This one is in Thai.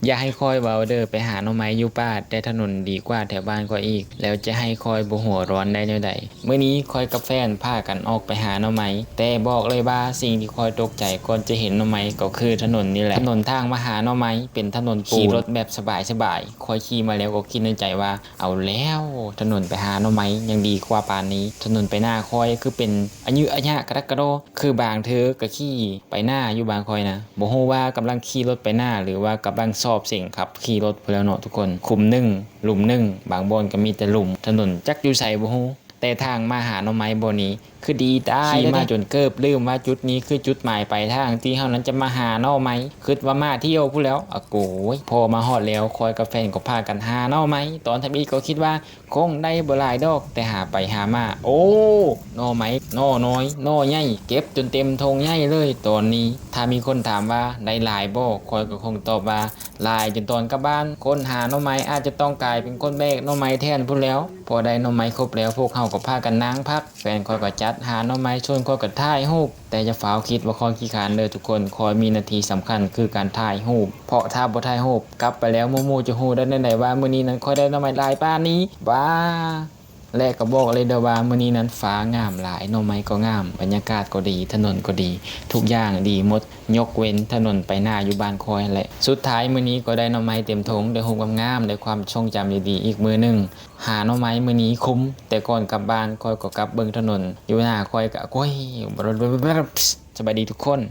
อย่าให้คอยเว้าเด้อไปหาหน่อไม้อยู่ป่าแต่ถนนดีกว่าแถวบ้านกว่าอีกแล้วจะให้คอยบ่หัวร้อนได้แนวใดมื้อนี้คอยกับแฟนพากันออกไปหาหน่อไม้แต่บอกเลยว่าสิ่งที่คอยตกใจก่อนจะเห็นหน่อไม้ก็คือถนนนี่แหละถนนทางมาหาหน่อไม้เป็นถนนปูนขี่รถแบบสบายๆคอยขี่มาแล้วก็คิดในใจว่าเอาแล้วถนนไปหาหน่อไม้ยังดีกว่าป่านนี้ถนนไปหน้าคอยคือเป็นอัญะกระดักกระโดคือบางเธอก็ขี่ไปหน้าอยู่บางคอยนะบ่ฮู้ว่ากำลังขี่รถไปหน้าหรือว่ากำลังสอบสิ่งครับขี่รถไปแล้วเนาะทุกคนคุมหนึ่งหลุมหนึ่งบางบอนก็มีแต่หลุมถนนจักอยู่ไสบ่ฮู้แต่ทางมาหาหน่อไม้บ่นี้คือดีได้ขี่มาจนเกิบลืมว่าจุดนี้คือจุดหมายปลายทางที่เฮานั้นจะมาหาหน่อไม้คิดว่ามาเที่ยวพู้แล้วอะโกยพอมาฮอดแล้วคอยกับแฟนก็พากันหาหน่อไม้ตอนทำอีก็คิดว่าคงได้บ่หลายดอกแต่หาไปหามาโอ้หน่อไม้หน่อน้อยหน่อใหญ่เก็บจนเต็มธงใหญ่เลยตอนนี้ถ้ามีคนถามว่าได้หลายบ่คอยก็คงตอบว่าหลายจนตอนกลับบ้านคนหาหน่อไม้อาจจะต้องกลายเป็นคนแบกหน่อไม้แทนพู้แล้วพอได้หน่อไม้ครบแล้วพวกเฮาก็พากันนั่งพักแฟนคอยก็จัดหาหน่อไม้ชวนคอยก็ถ่ายรูปแต่จะฝ้าวคิดว่าคอยขี้ขานเลยทุกคนคอยมีนาทีสำคัญคือการถ่ายรูปเพราะถ้าบ่ถ่ายรูปกลับไปแล้วหมู่ๆจะฮู้ได้แน่ว่ามื้อนี้นั้นคอยได้หน่อไม้หลายปานนี้บ้าและก็บอกเลยเด้อว่ามื้อนี้นั้นฟ้างามหลายหน่อไม้ก็งามบรรยากาศก็ดีถนนก็ดีทุกอย่างดีหมดยกเว้นถนนไปหน้าอยู่บ้านคอยแหละสุดท้ายมื้อนี้ก็ได้หน่อไม้เต็มถุงได้รูปงามๆได้ความทรงจำดีๆอีกมื้อนึงหาหน่อไม้มื้อนี้คุ้มแต่ก่อนกลับบ้านคอยก็กลับเบิ่งถนนอยู่หน้าคอยก็โอ้ยสบายดีทุกคน